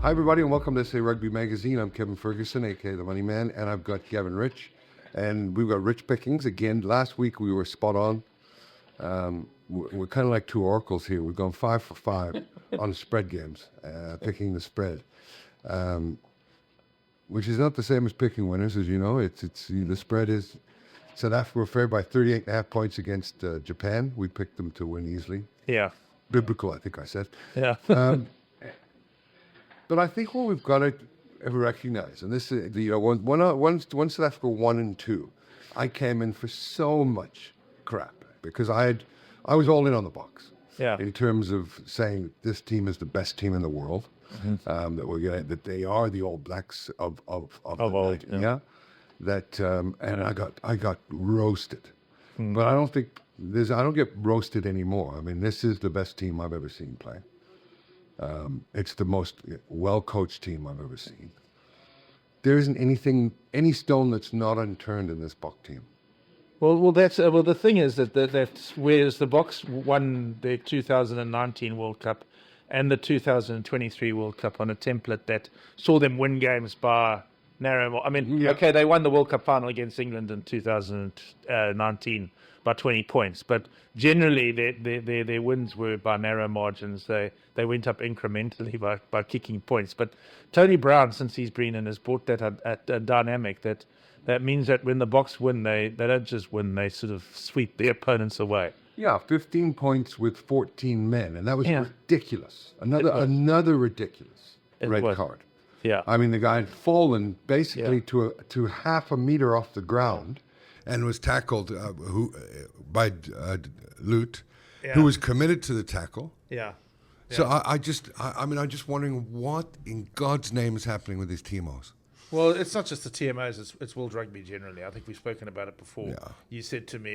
Hi, everybody, and welcome to SARugbymag magazine. I'm Kevin Ferguson, aka the Money Man, and I've got Gavin Rich, and we've got Rich Pickings again. Last week we were spot on. We're kind of like two oracles here. We've gone 5 for 5 on spread games, picking the spread, which is not the same as picking winners, as you know. It's the spread is South Africa were favored by 38.5 points against Japan. We picked them to win easily. Yeah. Biblical, I think I said. Yeah. But I think what we've got to recognize, and this is, once South Africa 1 and 2, I came in for so much crap because I was all in on the Boks. Yeah. In terms of saying this team is the best team in the world, that they are the All Blacks of old. Yeah. That and I got roasted, but I don't think I don't get roasted anymore. I mean, this is the best team I've ever seen play. It's the most well-coached team I've ever seen. There isn't any stone that's not unturned in this Bok team. Well, that's the thing is that whereas the Boks won their 2019 World Cup and the 2023 World Cup on a template that saw them win games by narrow. I mean, okay, they won the World Cup final against England in 2019 by 20 points, but generally their wins were by narrow margins. They went up incrementally by kicking points. But Tony Brown, since he's been in, has brought that a dynamic that means that when the Boks win, they don't just win, they sort of sweep the opponents away. Yeah, 15 points with 14 men, and that was ridiculous. Another ridiculous red card. Yeah, I mean, the guy had fallen basically to half a meter off the ground, and was tackled by Lute, who was committed to the tackle. Yeah. So I'm just wondering what in God's name is happening with these TMOs. Well, it's not just the TMOs, it's World Rugby generally. I think we've spoken about it before. Yeah. You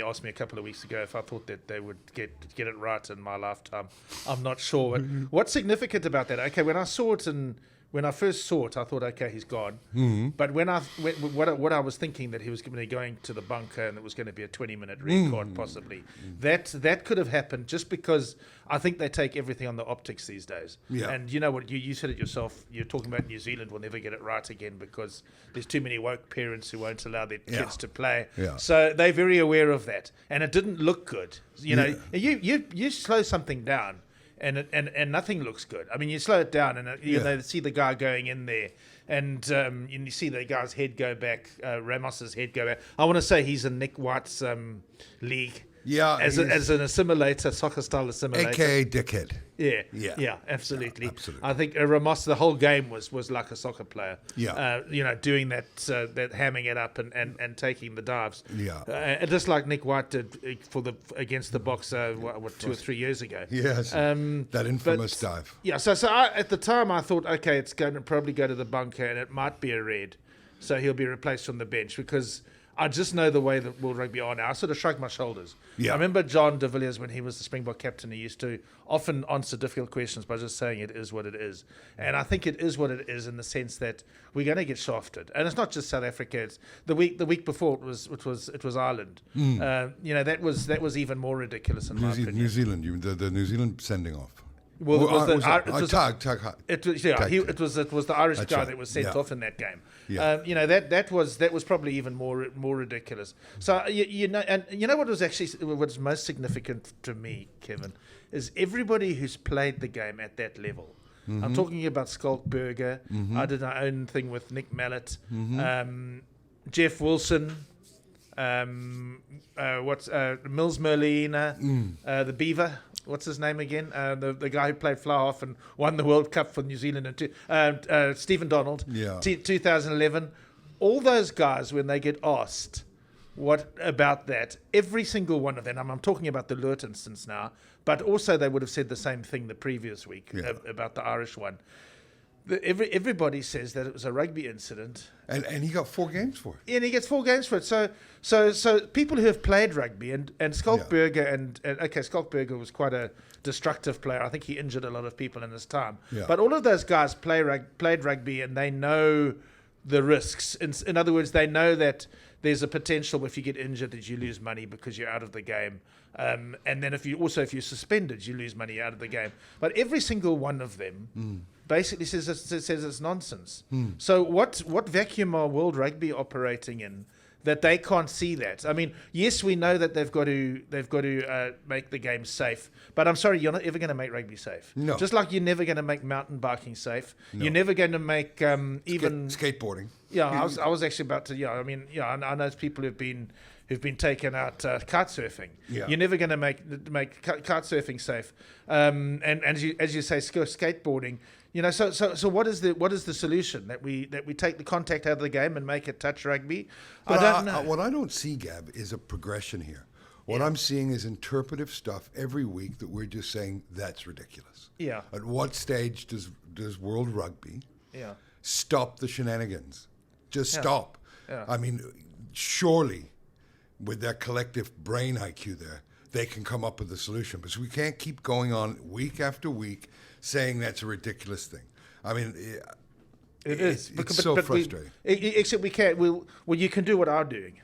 asked me a couple of weeks ago if I thought that they would get it right in my lifetime. I'm not sure. But what's significant about that? Okay, when I first saw it, I thought, okay, he's gone. Mm-hmm. But what I was thinking that he was going to be going to the bunker and it was going to be a 20-minute red card possibly. That could have happened just because I think they take everything on the optics these days. Yeah. And you know what, you said it yourself, you're talking about New Zealand will never get it right again because there's too many woke parents who won't allow their kids to play. Yeah. So they're very aware of that. And it didn't look good. You know, you slow something down. And nothing looks good. I mean, you slow it down, and you see the guy going in there, and you see the guy's head go back, Ramos's head go back. I want to say he's in Nick White's league. Yeah, as an assimilator, soccer style assimilator, aka dickhead. Yeah, absolutely. Yeah, absolutely. I think Ramos, the whole game was like a soccer player. Yeah, doing that hamming it up and taking the dives. Yeah, just like Nick White did against the Boks 2 or 3 years ago. Yes, that infamous dive. Yeah, so at the time I thought, okay, it's going to probably go to the bunker and it might be a red, so he'll be replaced from the bench because I just know the way that World Rugby are now. I sort of shrugged my shoulders. Yeah. I remember John de Villiers, when he was the Springbok captain, he used to often answer difficult questions by just saying it is what it is. And I think it is what it is in the sense that we're going to get shafted. And it's not just South Africa. It's the week before it was Ireland. That was even more ridiculous in my opinion. New Zealand, the New Zealand sending off. Well, it was the Irish That's guy right. that was sent off in that game. Yeah. That was probably even more ridiculous. So what's most significant to me, Kevin, is everybody who's played the game at that level. Mm-hmm. I'm talking about Skalkberger. Mm-hmm. I did my own thing with Nick Mallett, Jeff Wilson. Mills Merlina, the Beaver. What's his name again? The guy who played fly half and won the World Cup for New Zealand. Stephen Donald. 2011. All those guys, when they get asked what about that, every single one of them, I'm talking about the Lurt instance now, but also they would have said the same thing the previous week about the Irish one. Everybody says that it was a rugby incident, and he got 4 games for it. And he gets 4 games for it. So people who have played rugby and Skalkberger and Skalkberger was quite a destructive player. I think he injured a lot of people in his time. Yeah. But all of those guys played rugby and they know the risks. In other words, they know that there's a potential if you get injured that you lose money because you're out of the game. And then if you're suspended, you lose money out of the game. But every single one of them basically says it's nonsense. So what vacuum are World Rugby operating in that they can't see that? I mean, yes, we know that they've got to make the game safe, but I'm sorry, you're not ever going to make rugby safe. No. Just like you're never going to make mountain biking safe. No. You're never going to make even skateboarding. Yeah, I was actually about to. Yeah, I mean, yeah, I know people who've been taken out kite surfing. Yeah. You're never going to make kite surfing safe. And as you say, skateboarding. You know, so what is the solution? That we take the contact out of the game and make it touch rugby? But I don't know. What I don't see, Gab, is a progression here. What I'm seeing is interpretive stuff every week that we're just saying that's ridiculous. Yeah. At what stage does World Rugby stop the shenanigans? Just stop. Yeah. I mean, surely with their collective brain IQ there, they can come up with a solution. Because we can't keep going on week after week saying that's a ridiculous thing. I mean, it's so frustrating. Except we can't. Well, you can do what I'm doing.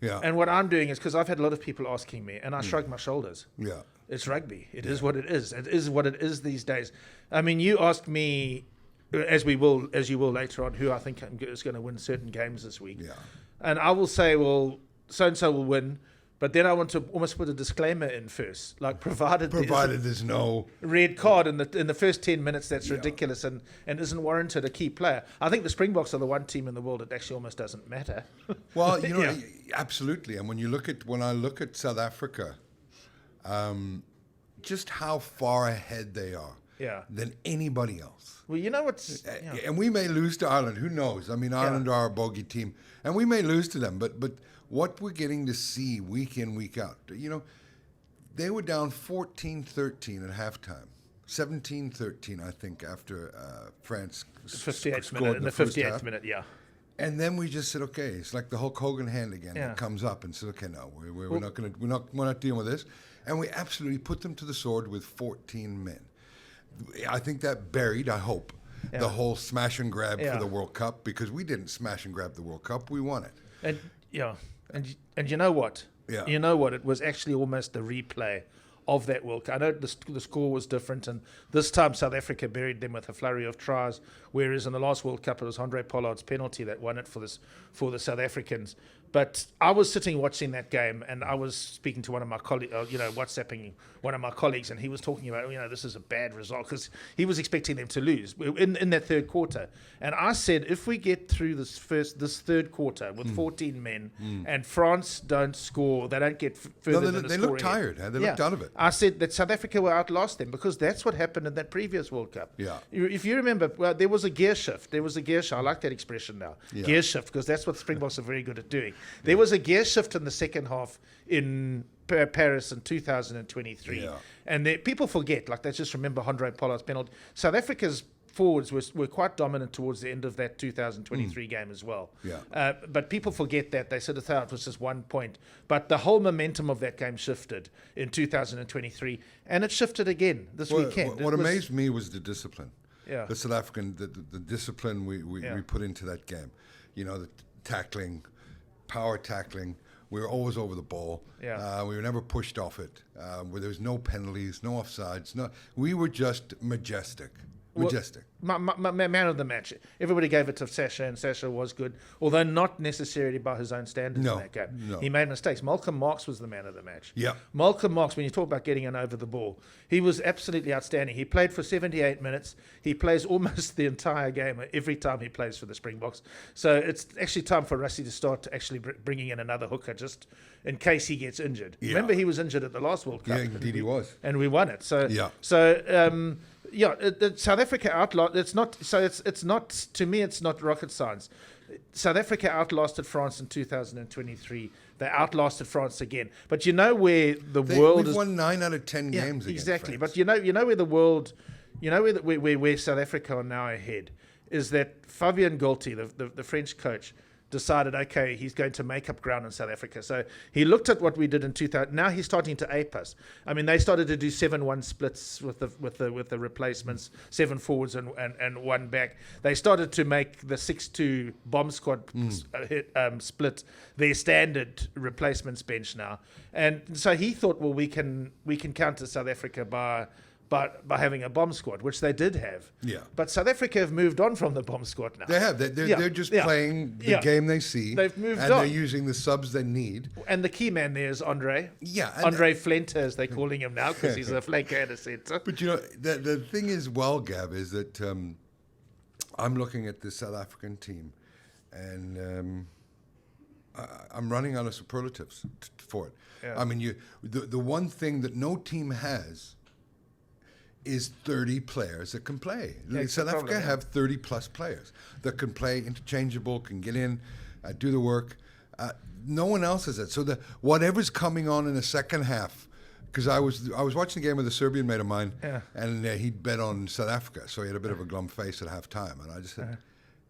Yeah. And what I'm doing is, because I've had a lot of people asking me, and I shrug my shoulders. Yeah. It's rugby. It is what it is. It is what it is these days. I mean, you asked me, as you will later on, who I think is going to win certain games this week. Yeah. And I will say, well, so and so will win. But then I want to almost put a disclaimer in first, like provided there's no red card in the first 10 minutes that's ridiculous and isn't warranted a key player. I think the Springboks are the one team in the world that actually almost doesn't matter. Well, you know, absolutely. And when I look at South Africa, just how far ahead they are than anybody else. Well, you know what's... And we may lose to Ireland. Who knows? I mean, Ireland are a bogey team. And we may lose to them. But what we're getting to see week in, week out, you know, they were down 14-13 at halftime. 17-13, I think, after France scored in the 58th minute, yeah. And then we just said, okay, it's like the Hulk Hogan hand again. It comes up and said, okay, no, we're not dealing with this. And we absolutely put them to the sword with 14 men. I think that buried, I hope, the whole smash and grab for the World Cup, because we didn't smash and grab the World Cup, we won it. And you know what? Yeah. You know what? It was actually almost the replay of that World Cup. I know the score was different, and this time South Africa buried them with a flurry of tries, whereas in the last World Cup it was Andre Pollard's penalty that won it for the South Africans. But I was sitting watching that game, and I was speaking to one of my colleagues, WhatsApping one of my colleagues, and he was talking about, this is a bad result, because he was expecting them to lose in that third quarter. And I said, if we get through this third quarter with 14 men, and France don't score, they don't get further than a they score look tired. They looked out of it. I said that South Africa will outlast them, because that's what happened in that previous World Cup. Yeah. If you remember, there was a gear shift. I like that expression now. Yeah. Gear shift, because that's what Springboks are very good at doing. There was a gear shift in the second half in Paris in 2023. Yeah. And people forget, they just remember Andre Pollard's penalty. South Africa's forwards were quite dominant towards the end of that 2023 game as well. Yeah. But people forget that. They sort of thought it was just 1 point. But the whole momentum of that game shifted in 2023, and it shifted again this weekend. What amazed me was the discipline. Yeah. The South African, the discipline we put into that game. The tackling, power tackling. We were always over the ball. Yeah. We were never pushed off it. Where there was no penalties, no offsides. We were just majestic. Majestic. My man of the match. Everybody gave it to Sasha, and Sasha was good, although not necessarily by his own standards in that game. No. He made mistakes. Malcolm Marx was the man of the match. Yeah. Malcolm Marx, when you talk about getting in over the ball, he was absolutely outstanding. He played for 78 minutes. He plays almost the entire game every time he plays for the Springboks. So it's actually time for Rassie to start actually bringing in another hooker, just in case he gets injured. Yeah. Remember, he was injured at the last World Cup. Yeah, indeed he was. And we won it. So yeah. South Africa outlasted. It's not. So it's not. To me, it's not rocket science. South Africa outlasted France in 2023. They outlasted France again. But you know where we've won 9 out of 10 games. Exactly. France. But you know where the world, where South Africa are now ahead, is that Fabien Galtier, the French coach, decided, okay, he's going to make up ground in South Africa. So he looked at what we did in 2000. Now he's starting to ape us. I mean, they started to do 7-1 splits with the replacements, 7 forwards and 1 back. They started to make the 6-2 bomb squad split their standard replacements bench now. And so he thought, well, we can counter South Africa by having a bomb squad, which they did have. Yeah. But South Africa have moved on from the bomb squad now. They have. They're just playing the game they see. They've moved and on. they're using the subs they need. And the key man there is Andre. Yeah. Andre Flenter, as they're calling him now, because he's a flanker and a centre. But, the thing is, Gav, is that I'm looking at the South African team, and I'm running out of superlatives for it. Yeah. I mean, the one thing that no team has is 30 players that can play. South Africa have 30 plus players that can play interchangeable, can get in, do the work. No one else has it. So whatever's coming on in the second half, because I was watching the game with a Serbian mate of mine, and he'd bet on South Africa, so he had a bit of a glum face at halftime, and I just said,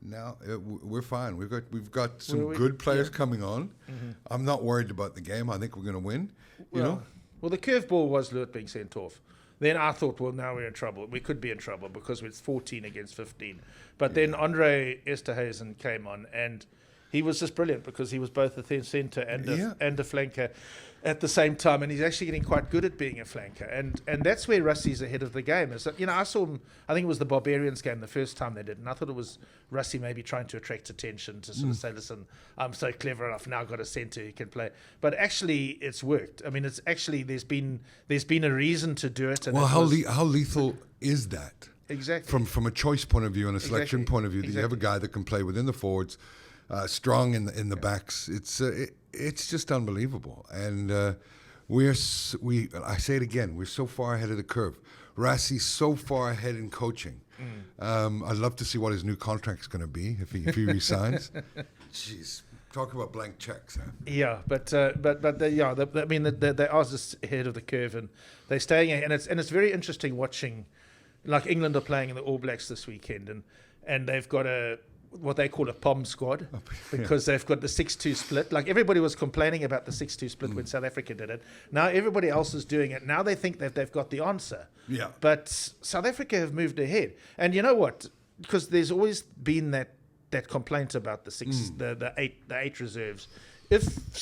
"No, we're fine. We've got some good players coming on. Mm-hmm. I'm not worried about the game. I think we're going to win." Well, the curveball was Lurt being sent off. Then I thought, well, now we're in trouble. We could be in trouble because it's 14 against 15. But then Andre Esterhuizen came on, and he was just brilliant because he was both a centre and a flanker at the same time, and he's actually getting quite good at being a flanker. And that's where Russie's ahead of the game. Is that, I saw him, I think it was the Barbarians game the first time they did, and I thought it was Russie maybe trying to attract attention to sort of say, listen, I'm so clever enough, now I've got a centre who can play. But actually, it's worked. I mean, it's actually, there's been a reason to do it. And how lethal is that? Exactly. From a choice point of view and a selection point of view, that you have a guy that can play within the forwards, strong in the backs. It's just unbelievable. And I say it again, we're so far ahead of the curve. Rassie's so far ahead in coaching. I'd love to see what his new contract's going to be if he resigns. Jeez, talk about blank checks. Huh? Yeah, but they are just ahead of the curve, and they're staying ahead. And it's very interesting watching, like England are playing in the All Blacks this weekend, and they've got what they call a POM squad, because they've got the 6-2 split. Like, everybody was complaining about the 6-2 split when South Africa did it. Now everybody else is doing it. Now they think that they've got the answer. Yeah. But South Africa have moved ahead. And you know what? Because there's always been that complaint about the eight reserves. If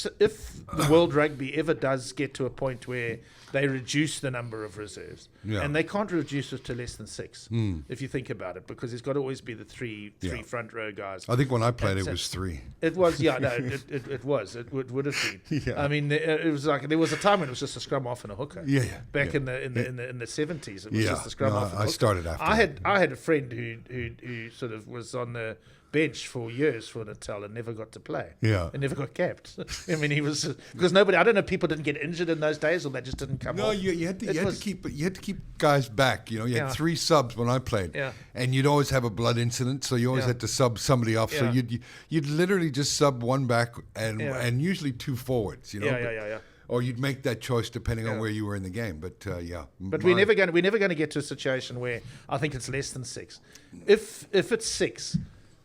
the World Rugby ever does get to a point where they reduce the number of reserves, and they can't reduce it to less than 6, if you think about it, because there's got to always be the three front row guys. I think when I played, it was 3. It was, it was. It would have been. Yeah. I mean, it was like there was a time when it was just a scrum off and a hooker. Back in the 70s, it was just a scrum off. And a hooker. Started after. I had a friend who sort of was on the bench for years for Natal and never got to play. Yeah. And never got capped. I mean, he was because nobody. I don't know. People didn't get injured in those days, or they just didn't come. No, off. you had to keep guys back. You had 3 subs when I played. Yeah. And you'd always have a blood incident, so you always had to sub somebody off. So you'd literally just sub 1 back and usually 2 forwards. Or you'd make that choice depending on where you were in the game. But But we're never going to get to a situation where I think it's less than 6. If it's 6.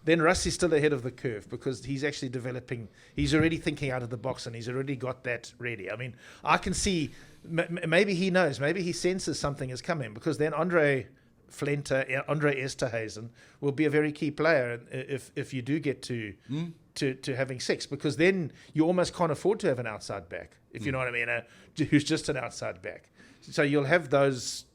Then Russie's still ahead of the curve because he's actually developing. He's already thinking out of the box and he's already got that ready. I mean, I can see maybe he knows, maybe he senses something is coming, because then Andre Esterhuizen will be a very key player if you do get to having 6, because then you almost can't afford to have an outside back, if you know what I mean, who's just an outside back. So you'll have those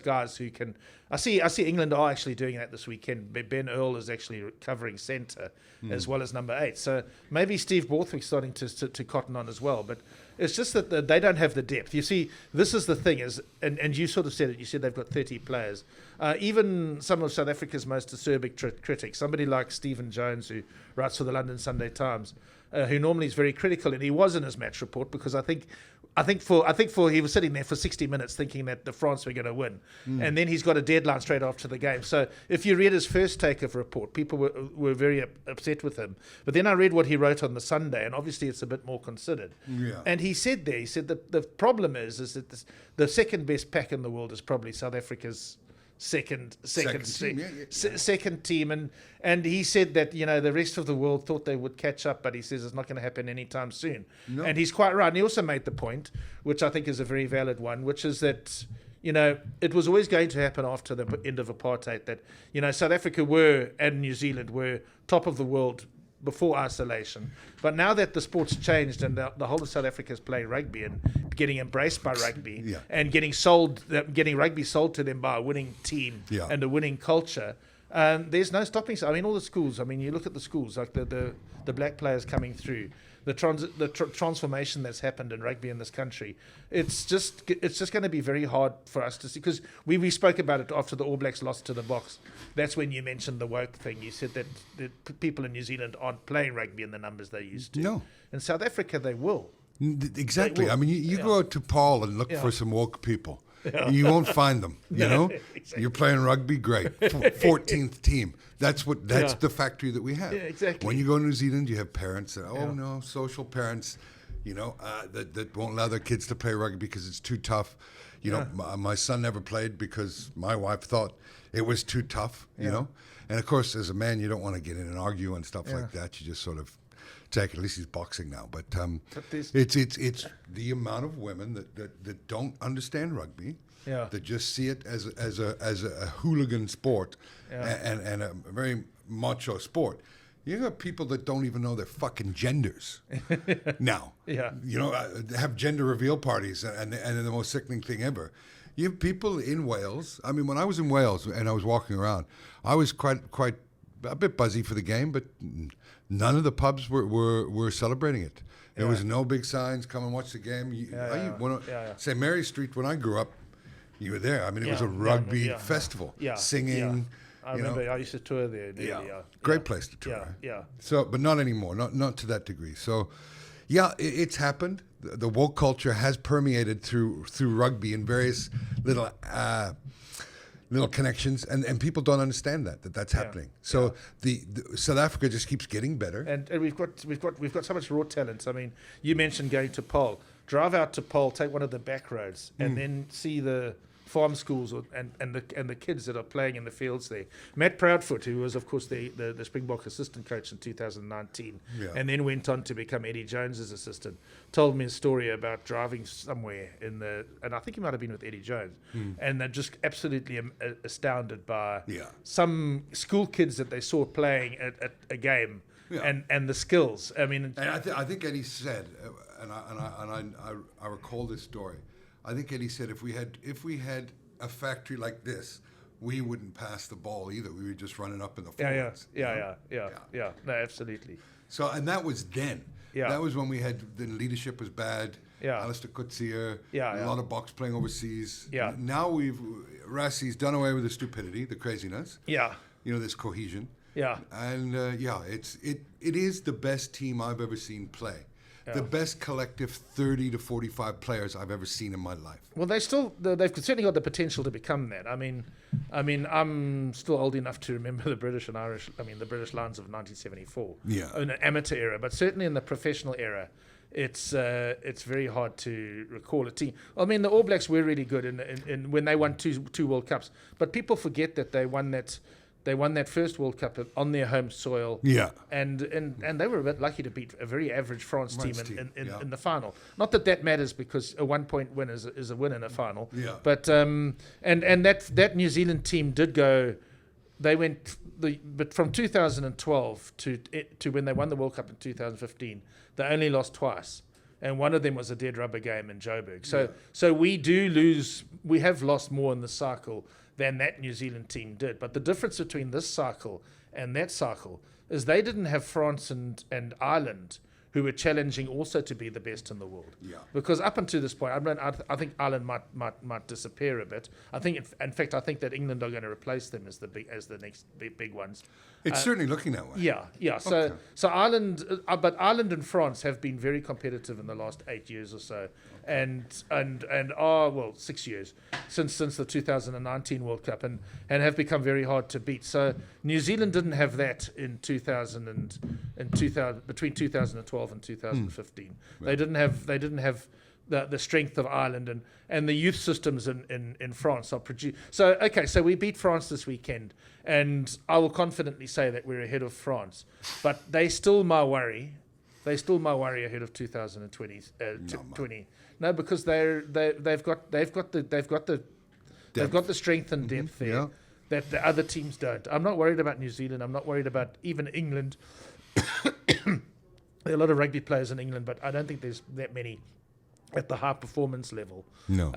guys who can. I see England are actually doing that this weekend. Ben Earl is actually covering centre as well as number 8. So maybe Steve Borthwick's starting to cotton on as well. But it's just that they don't have the depth. You see, this is the thing is, and you sort of said it. You said they've got 30 players. Even some of South Africa's most acerbic critics, somebody like Stephen Jones, who writes for the London Sunday Times, who normally is very critical, and he was in his match report because I think he was sitting there for 60 minutes thinking that the France were going to win, and then he's got a deadline straight after the game. So if you read his first take of report, people were very upset with him. But then I read what he wrote on the Sunday, and obviously it's a bit more considered. Yeah. And he said that the problem is that the second best pack in the world is probably South Africa's Second team, and he said that the rest of the world thought they would catch up, but he says it's not going to happen anytime soon. No. And he's quite right. And he also made the point, which I think is a very valid one, which is that it was always going to happen after the end of apartheid that South Africa and New Zealand were top of the world before isolation, but now that the sport's changed and the whole of South Africa is playing rugby and getting embraced by rugby and getting rugby sold to them by a winning team and a winning culture, there's no stopping. I mean, all the schools. I mean, you look at the schools like the black players coming through, the transformation that's happened in rugby in this country. It's just going to be very hard for us to see, because we spoke about it after the All Blacks lost to the Boks. That's when you mentioned the woke thing. You said that the people in New Zealand aren't playing rugby in the numbers they used to. No. In South Africa, they will. Exactly. They will. I mean, you go out to Paul and look for some woke people. You won't find them, Exactly. You're playing rugby, great. 14th team. That's the factory that we have. Yeah, exactly. When you go to New Zealand, you have parents that, social parents, that won't allow their kids to play rugby because it's too tough. My son never played because my wife thought it was too tough, you know. And of course, as a man, you don't want to get in and argue and stuff like that. You just sort of take it. At least he's boxing now, but it's the amount of women that don't understand rugby, that just see it as a hooligan sport and a very macho sport. You got people that don't even know their fucking genders now. Have gender reveal parties and the most sickening thing ever. You have people in Wales. I mean, when I was in Wales and I was walking around, I was quite a bit buzzy for the game, but none of the pubs were celebrating it. There was no big signs, come and watch the game. St. Mary Street, when I grew up, you were there. I mean, it was a rugby festival, singing. I remember I used to tour there. Great place to tour. So, but not anymore, not to that degree. So, it's happened. The woke culture has permeated through rugby in various little connections, and people don't understand that's happening. So the South Africa just keeps getting better, and we've got so much raw talent. I mean, you mentioned going to Paarl. Drive out to Paarl, take one of the back roads, and then see the farm schools and the kids that are playing in the fields there. Matt Proudfoot, who was of course the Springbok assistant coach in 2019, and then went on to become Eddie Jones's assistant, told me a story about driving somewhere and I think he might have been with Eddie Jones, and they're just absolutely astounded by some school kids that they saw playing at a game. And the skills. I mean, and I think Eddie said, and I recall this story. I think Eddie said if we had a factory like this, we wouldn't pass the ball either. We would just run it up in the forwards. Yeah. No, absolutely. So, and that was then. That was when we had the leadership was bad. Alistair Coetzee, a lot of Boks playing overseas. Now Rassie's done away with the stupidity, the craziness. This cohesion. And it is the best team I've ever seen play. The best collective 30 to 45 players I've ever seen in my life. Well, they've certainly got the potential to become that. I mean, I'm still old enough to remember the British and Irish. I mean, the British Lions of 1974. In an amateur era, but certainly in the professional era, it's very hard to recall a team. I mean, the All Blacks were really good in when they won two World Cups, but people forget that they won that. They won that first World Cup on their home soil. And they were a bit lucky to beat a very average France team in the final. Not that matters, because a 1 point win is a win in a final. But and that New Zealand team did go. They went but from 2012 to when they won the World Cup in 2015, they only lost twice. And one of them was a dead rubber game in Joburg. So we have lost more in the cycle than that New Zealand team did. But the difference between this cycle and that cycle is they didn't have France and Ireland, who were challenging also to be the best in the world. Because up until this point, I think Ireland might disappear a bit. I think, in fact, that England are going to replace them as the next big ones. It's certainly looking that way. Okay. So Ireland, but Ireland and France have been very competitive in the last 8 years or so, and 6 years since the 2019 World Cup, and have become very hard to beat. So New Zealand didn't have that in 2000 between 2012 and 2015. They didn't have the strength of Ireland and the youth systems in France are produced. So, okay, so we beat France this weekend, and I will confidently say that we're ahead of France. But they still my worry. They still my worry ahead of 2020. 20. No, because they've got the strength and depth there that the other teams don't. I'm not worried about New Zealand. I'm not worried about even England. There are a lot of rugby players in England, but I don't think there's that many at the high performance level. No.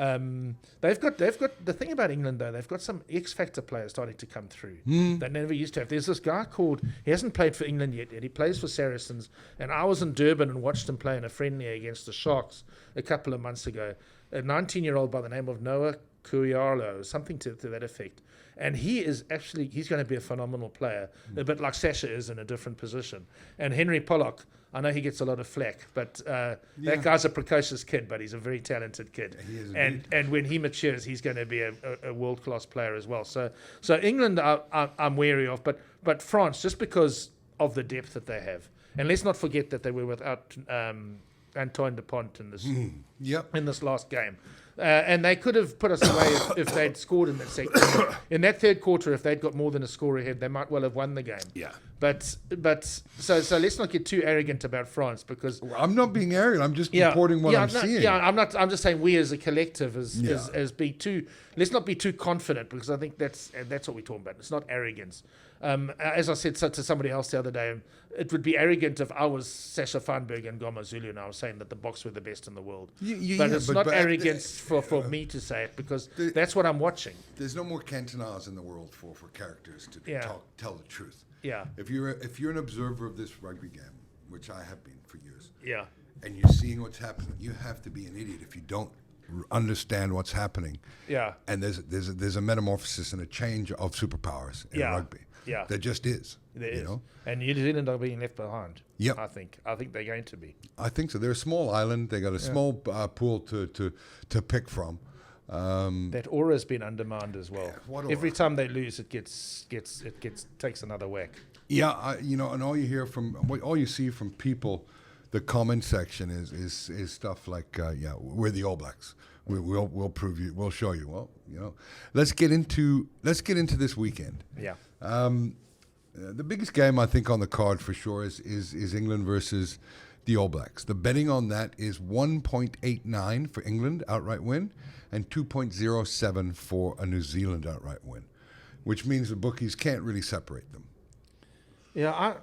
They've got the thing about England though, they've got some X factor players starting to come through. They never used to have. There's this guy he hasn't played for England yet. He plays for Saracens, and I was in Durban and watched him play in a friendly against the Sharks a couple of months ago. A 19-year-old by the name of Noah Kurialo, something to that effect. And he's going to be a phenomenal player, a bit like Sasha is in a different position. And Henry Pollock, I know he gets a lot of flack, but that guy's a precocious kid, but he's a very talented kid. He is and when he matures, he's going to be a world-class player as well. So England I'm wary of, but France, just because of the depth that they have. And let's not forget that they were without Antoine Dupont in this last game. And they could have put us away if they'd scored in that second. In that third quarter, if they'd got more than a score ahead, they might well have won the game. Yeah. But so let's not get too arrogant about France, because I'm not being arrogant. I'm just reporting what I'm seeing. Yeah, I'm not. I'm just saying we as a collective as be too. Let's not be too confident, because I think that's what we're talking about. It's not arrogance. As I said to somebody else the other day, it would be arrogant if I was Sasha Feinberg and Goma Zulu and I was saying that the Boks were the best in the world. But it's not arrogance for me to say it, because that's what I'm watching. There's no more Cantonars in the world for characters to tell the truth. Yeah. If you're an observer of this rugby game, which I have been for years, and you're seeing what's happening, you have to be an idiot if you don't understand what's happening. Yeah. And there's a metamorphosis and a change of superpowers in rugby. Yeah. There just is. There is. Know? And New Zealand are being left behind. Yep. I think they're going to be. I think so. They're a small island. They got a small pool to pick from. That aura's been undermined as well. Every time they lose, it takes another whack. Yeah, and all you see from people, the comment section is stuff like, we're the All Blacks. We'll prove you. We'll show you. Well, let's get into this weekend. Yeah. The biggest game I think on the card for sure is England versus the All Blacks. The betting on that is 1.89 for England outright win and 2.07 for a New Zealand outright win, which means the bookies can't really separate them. Yeah,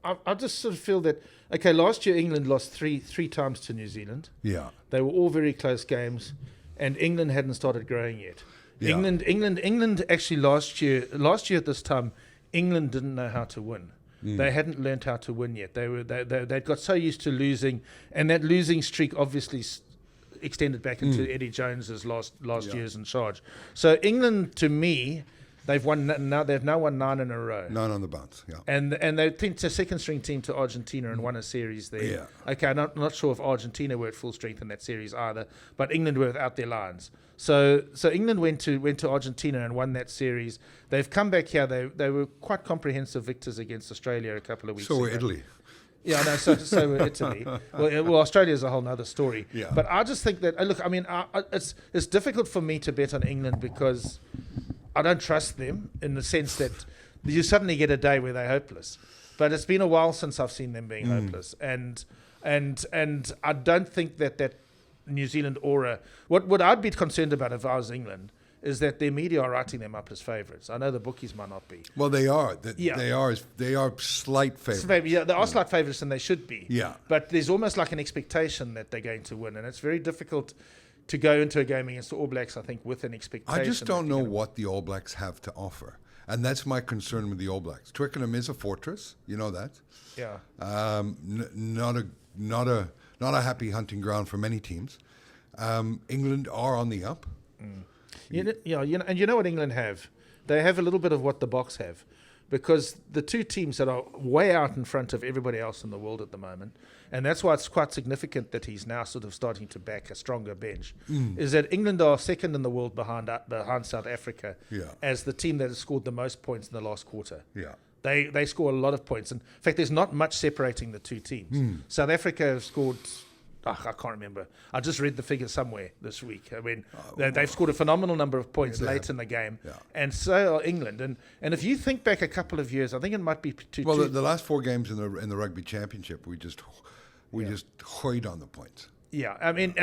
I just sort of feel that, okay, last year England lost three times to New Zealand. Yeah. They were all very close games, and England hadn't started growing yet. Yeah. England actually last year at this time, England didn't know how to win. They hadn't learned how to win yet. They'd got so used to losing, and that losing streak obviously extended back into Eddie Jones's last years in charge. So England, to me, they've now won 9 in a row. 9 on the bounce, yeah. And they picked a second string team to Argentina and won a series there. Yeah. Okay, I'm not sure if Argentina were at full strength in that series either, but England were without their lines. So England went to Argentina and won that series. They've come back here. They were quite comprehensive victors against Australia a couple of weeks ago. So were Italy. Yeah, no, so were Italy. Well, Australia is a whole other story. Yeah. But I just think that, look, I mean, it's difficult for me to bet on England because I don't trust them in the sense that you suddenly get a day where they're hopeless. But it's been a while since I've seen them being hopeless, and I don't think that New Zealand aura. What I'd be concerned about if I was England is that their media are writing them up as favourites. I know the bookies might not be. Well, they are. They are slight favourites. Yeah, they are slight favourites, and they should be. Yeah. But there's almost like an expectation that they're going to win, and it's very difficult to go into a game against the All Blacks, I think, with an expectation. I just don't know what the All Blacks have to offer. And that's my concern with the All Blacks. Twickenham is a fortress. You know that. Yeah. Not a happy hunting ground for many teams. England are on the up. And you know what England have? They have a little bit of what the Boks have, because the two teams that are way out in front of everybody else in the world at the moment, and that's why it's quite significant that he's now sort of starting to back a stronger bench, is that England are second in the world behind South Africa as the team that has scored the most points in the last quarter. Yeah. They score a lot of points. And in fact, there's not much separating the two teams. South Africa have scored, I can't remember. I just read the figure somewhere this week. I mean, they've scored a phenomenal number of points late in the game, and so are England. And if you think back a couple of years, I think it might be the last 4 games in the Rugby Championship, we just hoyed on the points. Yeah, I mean,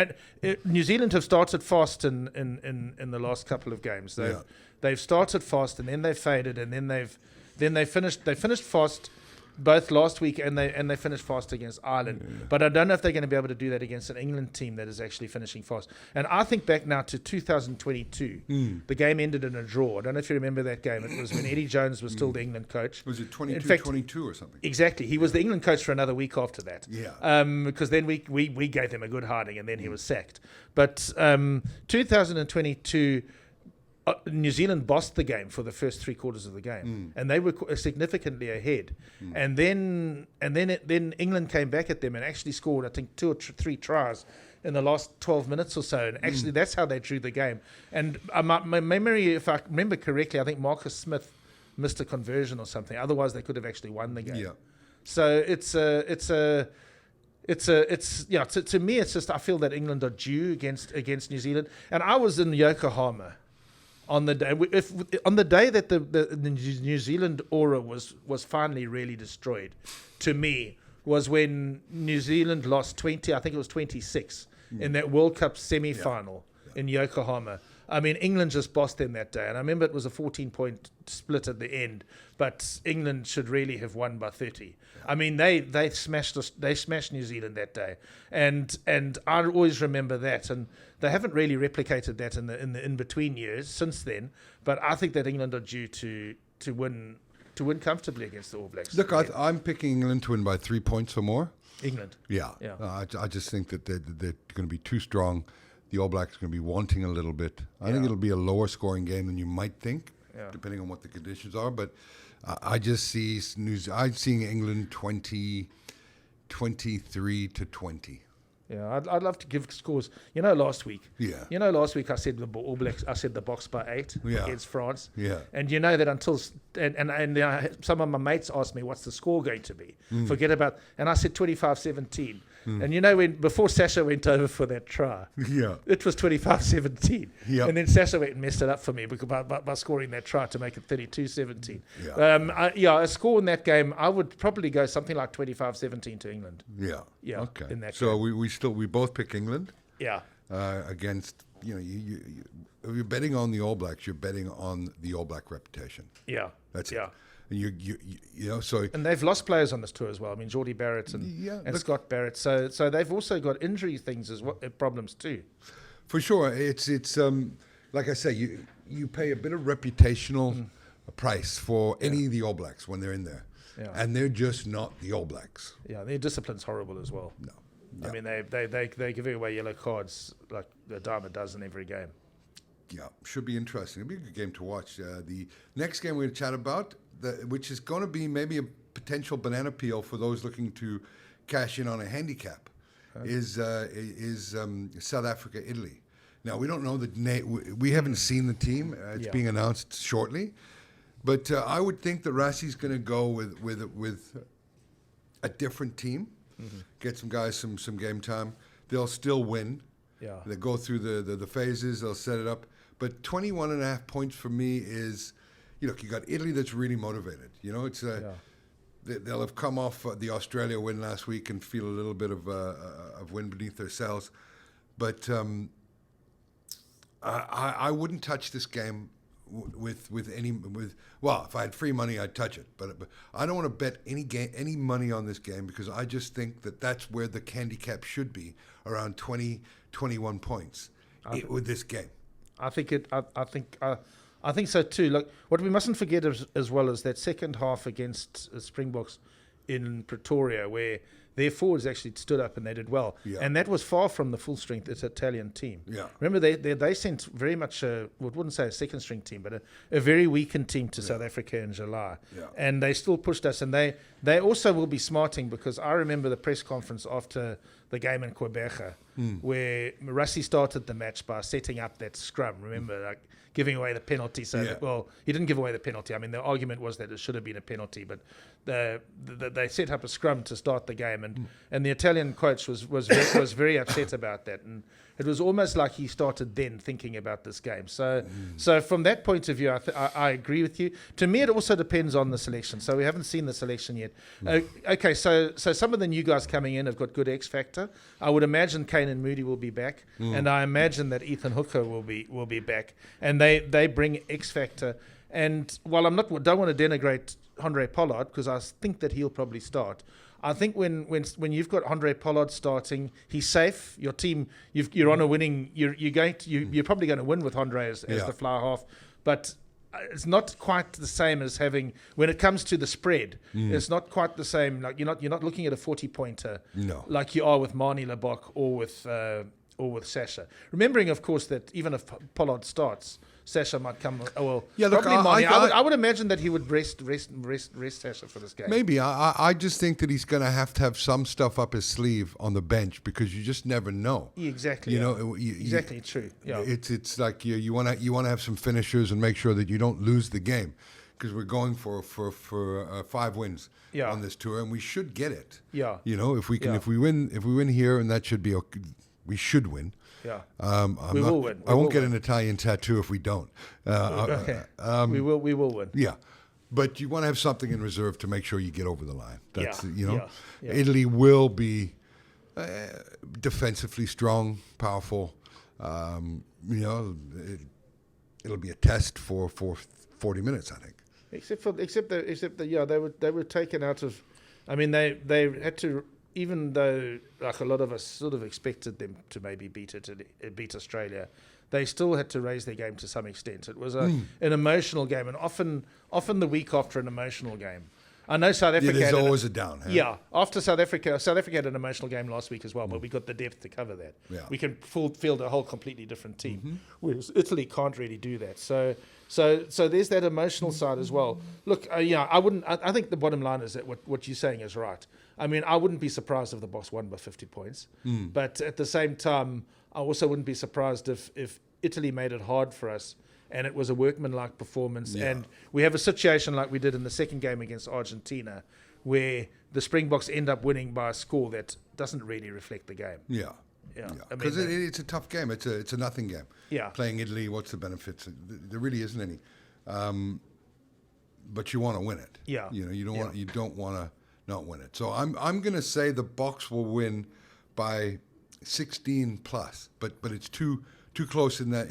New Zealand have started fast in the last couple of games. They've started fast, and then they faded, and then they finished fast both last week, and they finished fast against Ireland. But I don't know if they're going to be able to do that against an England team that is actually finishing fast. And I think back now to 2022, the game ended in a draw. I don't know if you remember that game. It was when Eddie Jones was still the England coach. Was it 22-22 or something? Exactly. He was the England coach for another week after that. Yeah. Because then we gave him a good hiding, and then he was sacked. But 2022... New Zealand bossed the game for the first 3 quarters of the game, and they were significantly ahead. And then England came back at them and actually scored, I think, 2 or 3 tries in the last 12 minutes or so. And actually, that's how they drew the game. And my memory, if I remember correctly, I think Marcus Smith missed a conversion or something. Otherwise, they could have actually won the game. Yeah. So to me, it's just I feel that England are due against New Zealand. And I was in Yokohama on the day that the New Zealand aura was finally really destroyed, to me, was when New Zealand lost 26 in that World Cup semi-final in Yokohama. I mean, England just bossed them that day, and I remember it was a 14-point split at the end, but England should really have won by 30. I mean, they smashed New Zealand that day, and I always remember that, and they haven't really replicated that in the in-between years since then. But I think that England are due to win comfortably against the All Blacks. Look, I'm picking England to win by 3 points or more. England. Yeah. I just think that they're going to be too strong. The All Blacks are going to be wanting a little bit. I think it'll be a lower scoring game than you might think, depending on what the conditions are. But I just see I'm seeing England 23-20. Yeah, I'd love to give scores. Last week. Yeah. Last week I said the All Blacks. I said the Boks by 8 against France. Yeah. And that until some of my mates asked me what's the score going to be. Forget about. And I said 25-17. And when before Sasha went over for that try, it was 25-17. Yeah. And then Sasha went and messed it up for me because by scoring that try to make it 32-17. Yeah. A score in that game, I would probably go something like 25-17 to England. Yeah. Yeah. Okay. In that so game. we both pick England. Yeah. Against if you're betting on the All Blacks, you're betting on the All Black reputation. Yeah. That's it. And so. And they've lost players on this tour as well. I mean, Geordie Barrett and Scott Barrett. So they've also got injury things as well, problems too. For sure, it's like I say, you pay a bit of reputational price for any of the All Blacks when they're in there, and they're just not the All Blacks. Yeah, their discipline's horrible as well. No. I mean, they're giving away yellow cards like a dime a dozen every game. Yeah, should be interesting. It'll be a good game to watch. The next game we're going to chat about, which is going to be maybe a potential banana peel for those looking to cash in on a handicap, is South Africa, Italy. Now, we don't know the name. We haven't seen the team. It's being announced shortly. But I would think that Rassi's going to go with a different team, get some guys some game time. They'll still win. Yeah. They go through the phases. They'll set it up. But 21.5 points for me is, you got Italy that's really motivated. It's they'll have come off the Australia win last week and feel a little bit of wind beneath their sails. But I wouldn't touch this game well, if I had free money, I'd touch it. But I don't want to bet any money on this game because I just think that's where the handicap should be, around 20, 21 points with this game. I think so too. Look, what we mustn't forget as well is that second half against Springboks in Pretoria, where their forwards actually stood up and they did well. Yeah. And that was far from the full strength Italian team. Yeah. Remember, they sent very much wouldn't say a second string team, but a very weakened team to South Africa in July. Yeah. And they still pushed us, and they They also will be smarting, because I remember the press conference after the game in Quebec, where Rassie started the match by setting up that scrum. Remember, like giving away the penalty. So, well, he didn't give away the penalty. I mean, the argument was that it should have been a penalty, but they set up a scrum to start the game, and the Italian coach was very upset about that, and it was almost like he started then thinking about this game. So from that point of view, I agree with you. To me, it also depends on the selection. So we haven't seen the selection yet. Okay, so some of the new guys coming in have got good X factor. I would imagine Kane and Moody will be back, and I imagine that Ethan Hooker will be back, and they bring X factor. And while don't want to denigrate Andre Pollard, because I think that he'll probably start, I think when you've got Andre Pollard starting, he's safe. Your team, you're on a winning. You're probably going to win with Andre as the fly half, but it's not quite the same as having, when it comes to the spread. It's not quite the same. Like you're not looking at a 40-pointer like you are with Marnie Lebok or with Sasha. Remembering, of course, that even if Pollard starts, Sasha might come. I would imagine that he would rest Sasha for this game. Maybe. I just think that he's going to have some stuff up his sleeve on the bench, because you just never know. Exactly. Exactly true. Yeah. It's like you want to have some finishers and make sure that you don't lose the game, because we're going for 5 wins on this tour, and we should get it. Yeah. If we win here, and that should be okay, we should win. Yeah, we will win. I won't get an Italian tattoo if we don't. Okay. We will win. Yeah, but you want to have something in reserve to make sure you get over the line. That's Italy will be defensively strong, powerful. It'll be a test for 40 minutes, I think. Except that they were taken out of. I mean, they had to. Even though, like a lot of us sort of expected them to maybe beat Australia, they still had to raise their game to some extent. It was an emotional game, and often the week after an emotional game. I know South Africa. There's always a down. Huh? Yeah, after South Africa had an emotional game last week as well, but we got the depth to cover that. Yeah. We can field a whole completely different team, whereas Italy can't really do that. So there's that emotional side as well. Look, I wouldn't. I think the bottom line is that what you're saying is right. I mean, I wouldn't be surprised if the Boks won by 50 points, but at the same time, I also wouldn't be surprised if Italy made it hard for us. And it was a workmanlike performance. Yeah. And we have a situation like we did in the second game against Argentina, where the Springboks end up winning by a score that doesn't really reflect the game. Yeah. Because it's a tough game. It's a nothing game. Yeah. Playing Italy, what's the benefits? There really isn't any. But you want to win it. Yeah. You don't want to not win it. So I'm going to say the Boks will win by 16 plus. But it's too close in that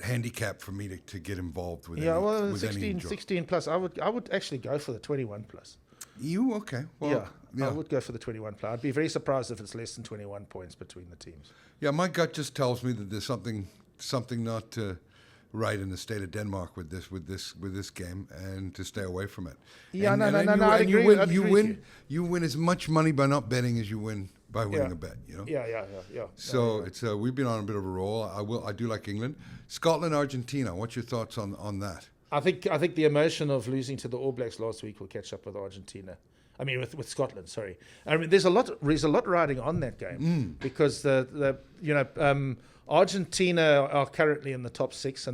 handicap for me to get involved with. Yeah, well, 16 plus. I would actually go for the 21 plus. You okay? Well, yeah, I would go for the 21 plus. I'd be very surprised if it's less than 21 points between the teams. Yeah, my gut just tells me that there's something not right in the state of Denmark with this game, and to stay away from it. Yeah, I agree. You win as much money by not betting as you win by winning a bet, Yeah. So it's we've been on a bit of a roll. I do like England, Scotland, Argentina. What's your thoughts on that? I think the emotion of losing to the All Blacks last week will catch up with Argentina. I mean, with Scotland. Sorry. I mean, there's a lot riding on that game because Argentina are currently in the top 6,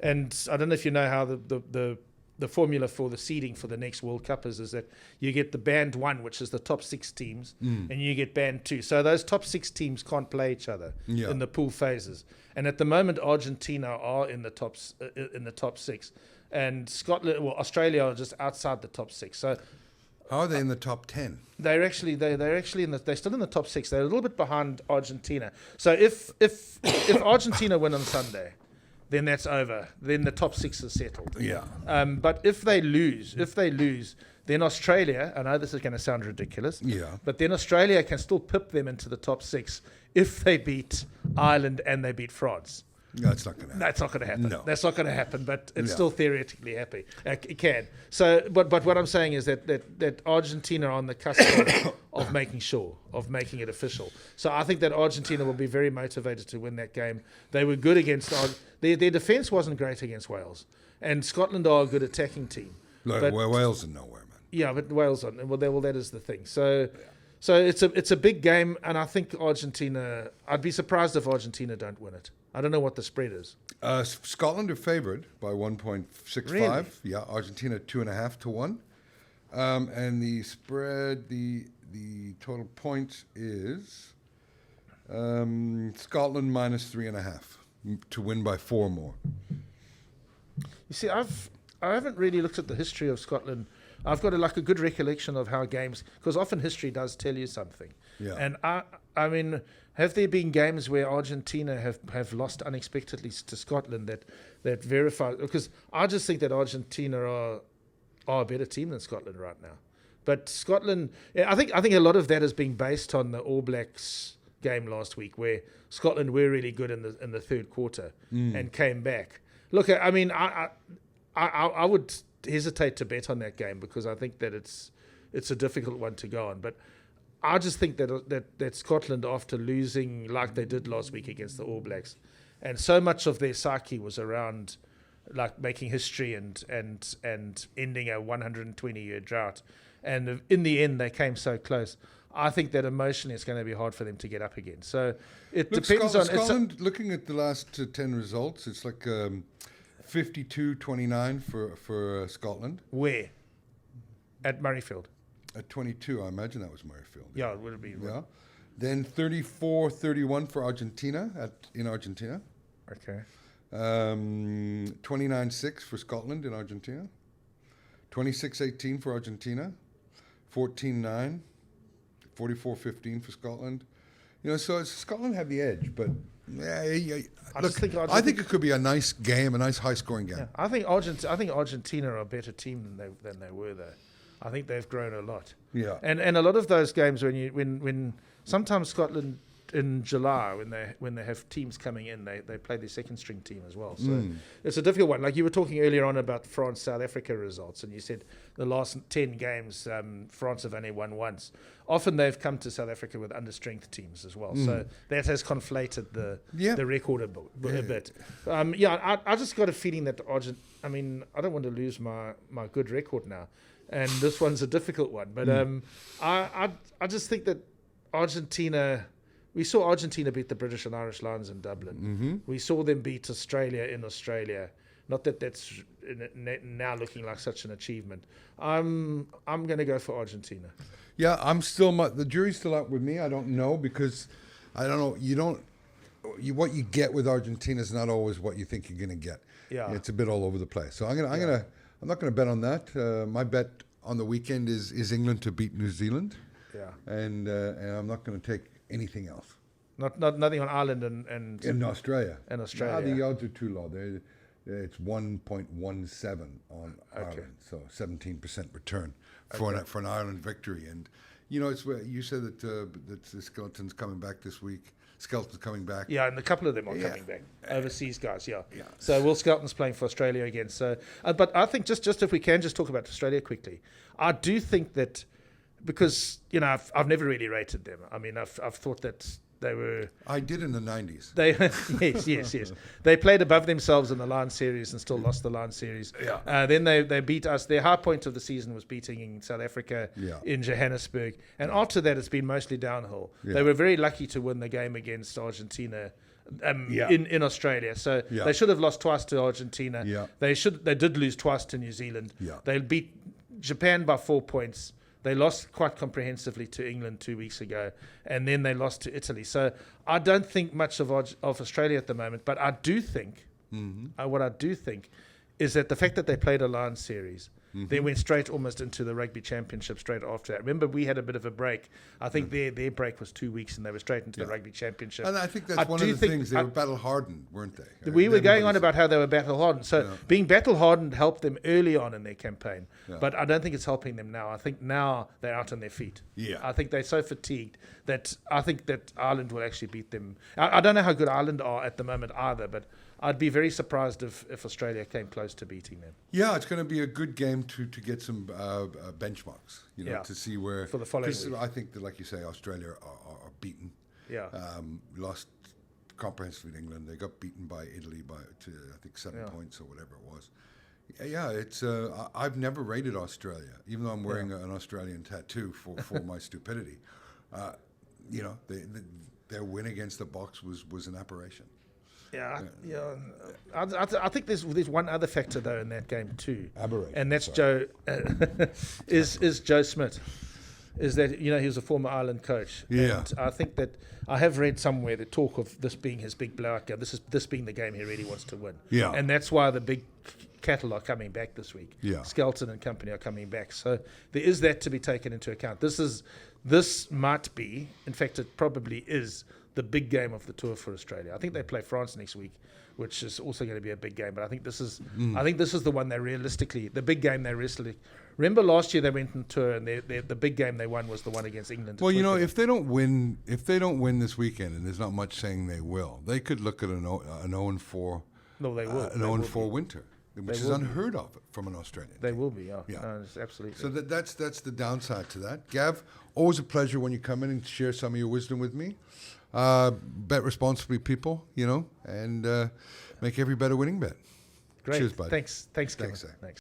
and I don't know if you know how the formula for the seeding for the next World Cup is that you get the band 1, which is the top 6 teams, and you get band 2. So those top 6 teams can't play each other in the pool phases. And at the moment, Argentina are in the top 6, and Australia are just outside the top 6. So how are they in the top 10? They're still in the top 6. They're a little bit behind Argentina. So if Argentina win on Sunday, then that's over. Then the top 6 is settled. Yeah. But if they lose, then Australia, I know this is going to sound ridiculous, but then Australia can still pip them into the top 6 if they beat Ireland and they beat France. That's not going to happen. That's not going to happen. No. That's not going to happen, but it's still theoretically happy. It can. So, but what I'm saying is that Argentina are on the cusp of making it official. So I think that Argentina will be very motivated to win that game. They were good against their defence wasn't great against Wales, and Scotland are a good attacking team. Like, Wales are nowhere, man. Yeah, but Wales on. Well, that is the thing. So it's a big game, and I think Argentina. I'd be surprised if Argentina don't win it. I don't know what the spread is. Scotland are favoured by 1.65. Really? Yeah, Argentina 2.5 to 1. And the spread, the total points is Scotland minus 3.5 to win by 4 more. You see, I haven't really looked at the history of Scotland. I've got a good recollection of how games, because often history does tell you something. Yeah. And I mean, have there been games where Argentina have lost unexpectedly to Scotland that verify? Because I just think that Argentina are a better team than Scotland right now. But Scotland, I think a lot of that is being based on the All Blacks game last week, where Scotland were really good in the third quarter and came back. Look, I mean, I would hesitate to bet on that game because I think that it's a difficult one to go on. But I just think that Scotland, after losing like they did last week against the All Blacks, and so much of their psyche was around like making history and ending a 120-year drought, and in the end they came so close. I think that emotionally it's going to be hard for them to get up again. So it depends on Scotland. Looking at the last 10 results, it's like 52-29 for Scotland. Where? At Murrayfield. At 22, I imagine that was Murrayfield. Yeah, it would have been. Yeah. Then 34-31 for Argentina in Argentina. Okay. 29-6 for Scotland in Argentina. 26-18 for Argentina. 14-9. 44-15 for Scotland. So Scotland had the edge, but I think it could be a nice game, a nice high-scoring game. Yeah, I think Argentina are a better team than they were, though. I think they've grown a lot. Yeah, and a lot of those games when sometimes Scotland in July when they have teams coming in, they play their second string team as well. So it's a difficult one. Like you were talking earlier on about France South Africa results, and you said the last 10 games France have only won once. Often they've come to South Africa with understrength teams as well. So that has conflated the record a bit. I just got a feeling that I don't want to lose my good record now, and this one's a difficult one. But I just think that Argentina. We saw Argentina beat the British and Irish Lions in Dublin. Mm-hmm. We saw them beat Australia in Australia. Not that that's now looking like such an achievement. I'm going to go for Argentina. Yeah, the jury's still out with me. I don't know because I don't know. What you get with Argentina is not always what you think you're going to get. Yeah, it's a bit all over the place. So I'm not going to bet on that. My bet on the weekend is England to beat New Zealand. Yeah, and I'm not going to take anything else. Nothing on Ireland and in Australia. In Australia, the odds are too low. It's 1.17 on Ireland, so 17% return for an Ireland victory. And it's where you said that the Skeleton's coming back this week. Skelton's coming back. Yeah, and a couple of them are coming back. Overseas guys, yeah. So Will Skelton's playing for Australia again. So, but I think just if we can just talk about Australia quickly, I do think that. Because I've never really rated them. I mean, I've thought that they were. I did in the 90s. Yes. They played above themselves in the Lions series and still lost the Lions series. Yeah. Then they beat us. Their high point of the season was beating South Africa in Johannesburg, and after that, it's been mostly downhill. Yeah. They were very lucky to win the game against Argentina. In Australia, so they should have lost twice to Argentina. Yeah. They did lose twice to New Zealand. Yeah. They beat Japan by 4 points. They lost quite comprehensively to England 2 weeks ago, and then they lost to Italy. So I don't think much of Australia at the moment, but I do think, what I do think is that the fact that they played a Lions series, they went straight almost into the Rugby Championship straight after that. Remember, we had a bit of a break. I think their break was 2 weeks, and they were straight into the Rugby Championship. And I think that's one of the things. They were battle-hardened, weren't they? We were going on about how they were battle-hardened. So being battle-hardened helped them early on in their campaign. Yeah. But I don't think it's helping them now. I think now they're out on their feet. Yeah. I think they're so fatigued that I think that Ireland will actually beat them. I don't know how good Ireland are at the moment either, but I'd be very surprised if Australia came close to beating them. Yeah, it's going to be a good game to get some benchmarks, to see where. For the following week. I think that, like you say, Australia are beaten. Yeah. Lost comprehensively to England. They got beaten by Italy to I think 7 points or whatever it was. Yeah, it's. I've never rated Australia, even though I'm wearing an Australian tattoo for my stupidity. You know, their win against the Boks was an apparition. Yeah. I think there's one other factor though in that game too, Aberration, and that's sorry. Joe. is Joe Smith. Is that he was a former Ireland coach. Yeah. And I think that I have read somewhere the talk of this being his big blowout game. This being the game he really wants to win. Yeah. And that's why the big cattle are coming back this week. Yeah. Skelton and company are coming back. So there is that to be taken into account. This might be, in fact, it probably is the big game of the tour for Australia. I think they play France next week, which is also going to be a big game. But I think this is the one the big game they realistically. Remember last year they went on tour and the big game they won was the one against England. Well, you know, if they don't win this weekend, and there's not much saying they will, they could look at an 0-4. No, they will. An 0-4 winter, which is unheard of from an Australian. They team. will be. Yeah. Yeah. No, it's absolutely. So that's the downside to that. Gav, always a pleasure when you come in and share some of your wisdom with me. Bet responsibly, people, you know, and make every bet a winning bet. Great. Cheers, bud. Thanks, Gavin. Thanks. Thanks.